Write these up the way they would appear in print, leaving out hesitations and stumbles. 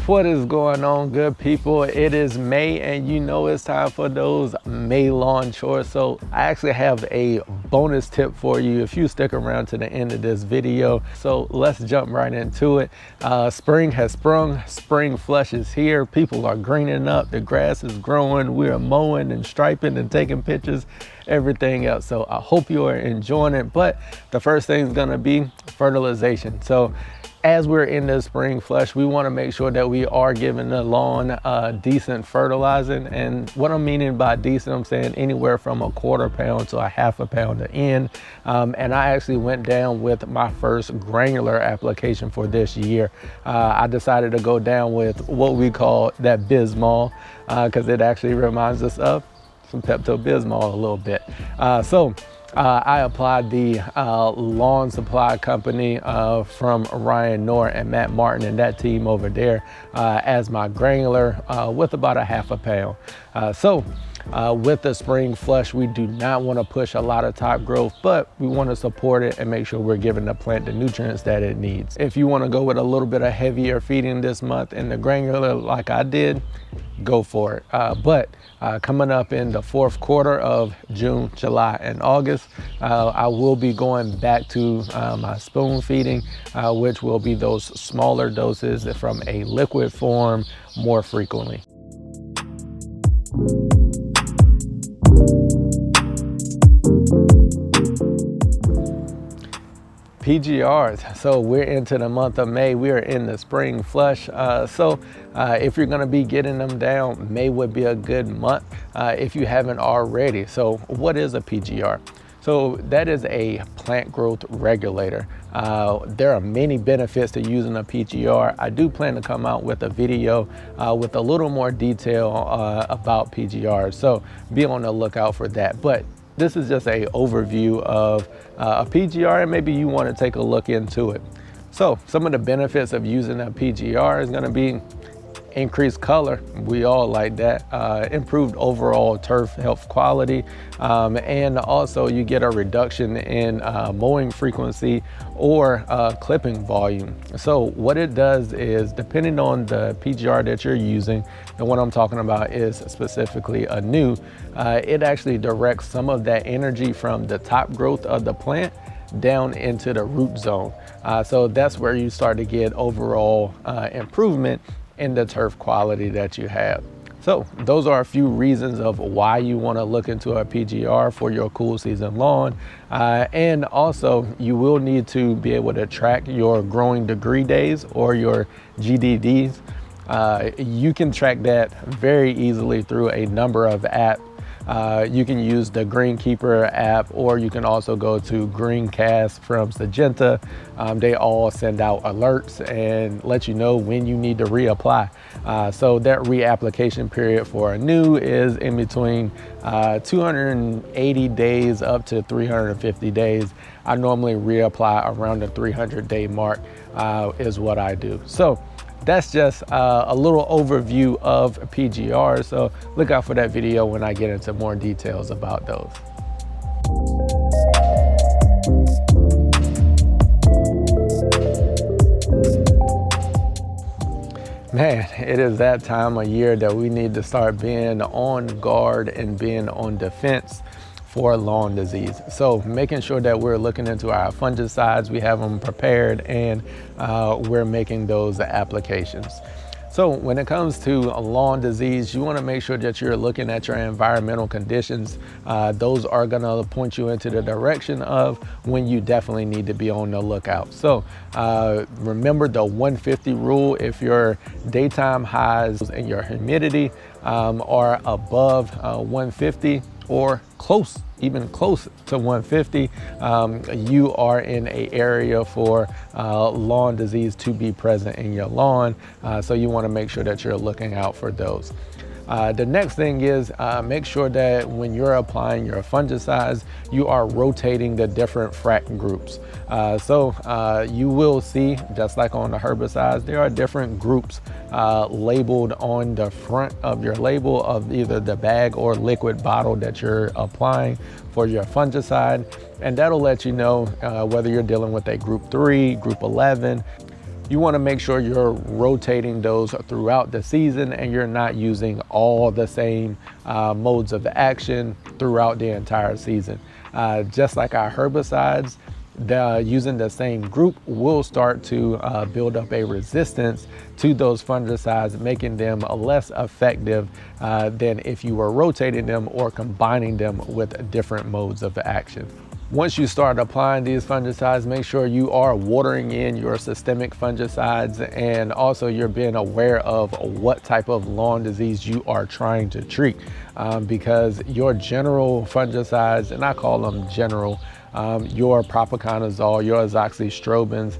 What is going on, good people? It is May, and you know it's time for those May lawn chores. So I actually have a bonus tip for you if you stick around to the end of this video. So let's jump right into it. Spring has sprung, spring flush is here. People are greening up, the grass is growing, we are mowing and striping and taking pictures, everything else. So I hope you are enjoying it, but the first thing is gonna be fertilization. So as we're in the spring flush, we want to make sure that we are giving the lawn decent fertilizing. And what I'm meaning by decent, I'm saying anywhere from a quarter pound to a half a pound in. And I actually went down with my first granular application for this year. I decided to go down with what we call that Bismol, because it actually reminds us of some Pepto-Bismol a little bit. I applied the lawn supply company from Ryan Knorr and Matt Martin and that team over there as my granular with about a half a pound. With the spring flush, we do not want to push a lot of top growth, but we want to support it and make sure we're giving the plant the nutrients that it needs. If you want to go with a little bit of heavier feeding this month in the granular like I did, go for it. But coming up in the fourth quarter of June, July, and August, I will be going back to my spoon feeding, which will be those smaller doses from a liquid form more frequently. PGRs. So we're into the month of May. We are in the spring flush. If you're going to be getting them down, May would be a good month if you haven't already. So what is a PGR? So that is a plant growth regulator. There are many benefits to using a PGR. I do plan to come out with a video with a little more detail about PGRs. So be on the lookout for that. But this is just an overview of a PGR, and maybe you want to take a look into it. So some of the benefits of using a PGR is going to be increased color. We all like that. Improved overall turf health quality, and also you get a reduction in mowing frequency or clipping volume. So what it does is, depending on the PGR that you're using, and what I'm talking about is specifically a new, it actually directs some of that energy from the top growth of the plant down into the root zone. So that's where you start to get overall improvement in the turf quality that you have. So those are a few reasons of why you want to look into a PGR for your cool season lawn. And also you will need to be able to track your growing degree days or your GDDs. You can track that very easily through a number of apps. You can use the Greenkeeper app, or you can also go to Greencast from Syngenta. They all send out alerts and let you know when you need to reapply. So that reapplication period for a new is in between 280 days up to 350 days. I normally reapply around the 300-day mark is what I do. So that's just a little overview of PGR. So look out for that video when I get into more details about those. Man, it is that time of year that we need to start being on guard and being on defense for lawn disease. So making sure that we're looking into our fungicides, we have them prepared, and we're making those applications. So when it comes to lawn disease, you want to make sure that you're looking at your environmental conditions. Those are going to point you into the direction of when you definitely need to be on the lookout. So remember the 150 rule. If your daytime highs and your humidity are above 150 or close, even close to 150, you are in an area for lawn disease to be present in your lawn. So you want to make sure that you're looking out for those. The next thing is make sure that when you're applying your fungicides, you are rotating the different frac groups. You will see, just like on the herbicides, there are different groups labeled on the front of your label of either the bag or liquid bottle that you're applying for your fungicide. And that'll let you know whether you're dealing with a group 3, group 11. You want to make sure you're rotating those throughout the season and you're not using all the same modes of action throughout the entire season. Just like our herbicides, using the same group will start to build up a resistance to those fungicides, making them less effective than if you were rotating them or combining them with different modes of action. Once you start applying these fungicides, make sure you are watering in your systemic fungicides, and also you're being aware of what type of lawn disease you are trying to treat, because your general fungicides, and I call them general, your propiconazole, your azoxystrobins,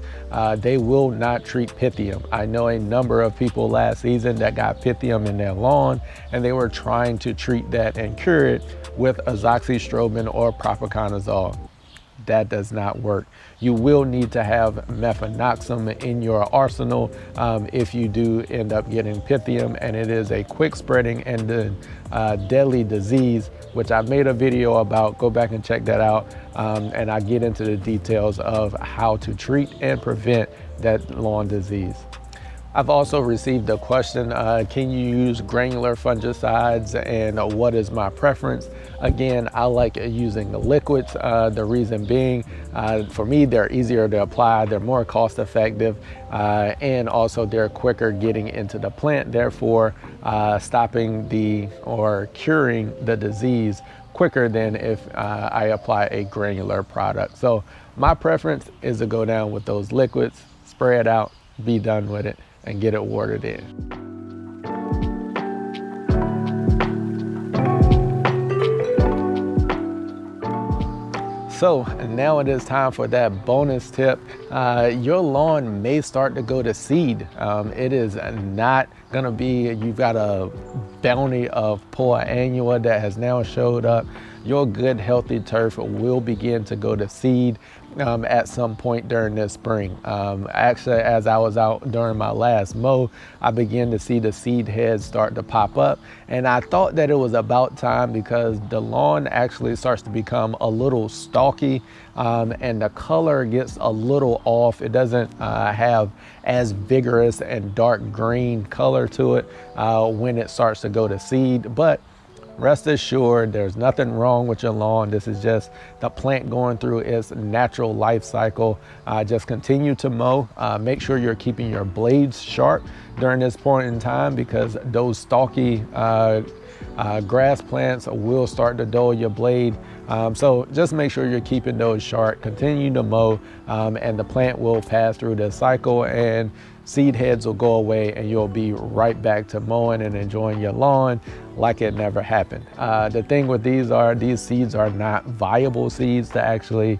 they will not treat Pythium. I know a number of people last season that got Pythium in their lawn and they were trying to treat that and cure it with azoxystrobin or propiconazole. That does not work. You will need to have mefenoxam in your arsenal if you do end up getting Pythium, and it is a quick spreading and deadly disease, which I made a video about. Go back and check that out, and I get into the details of how to treat and prevent that lawn disease. I've also received a question, can you use granular fungicides, and what is my preference? Again, I like using the liquids. The reason being, for me, they're easier to apply, they're more cost effective, and also they're quicker getting into the plant, therefore stopping or curing the disease quicker than if I apply a granular product. So my preference is to go down with those liquids, spray it out, be done with it, and get it watered in. So now it is time for that bonus tip. Your lawn may start to go to seed. It is not gonna be, you've got a bounty of Poa annua that has now showed up. Your good healthy turf will begin to go to seed at some point during this spring. Actually, as I was out during my last mow, I began to see the seed heads start to pop up, and I thought that it was about time because the lawn actually starts to become a little stalky, and the color gets a little off. It doesn't have as vigorous and dark green color to it when it starts to go to seed. But rest assured, there's nothing wrong with your lawn. This is just the plant going through its natural life cycle. Just continue to mow. Make sure you're keeping your blades sharp during this point in time, because those stalky grass plants will start to dull your blade. So just make sure you're keeping those sharp. Continue to mow, and the plant will pass through the cycle, and seed heads will go away, and you'll be right back to mowing and enjoying your lawn like it never happened. The thing with these seeds are not viable seeds to actually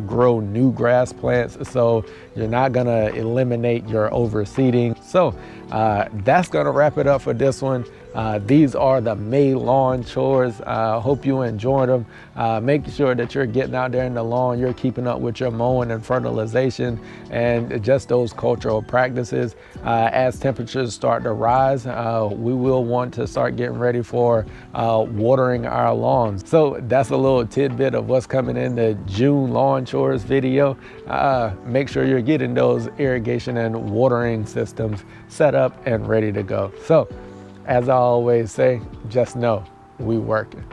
grow new grass plants, so you're not gonna eliminate your overseeding. So that's gonna wrap it up for this one. These are the May Lawn Chores. Hope you enjoyed them. Make sure that you're getting out there in the lawn, you're keeping up with your mowing and fertilization and just those cultural practices. As temperatures start to rise, we will want to start getting ready for watering our lawns. So that's a little tidbit of what's coming in the June lawn chores video. Make sure you're getting those irrigation and watering systems set up and ready to go. So as I always say, just know we working.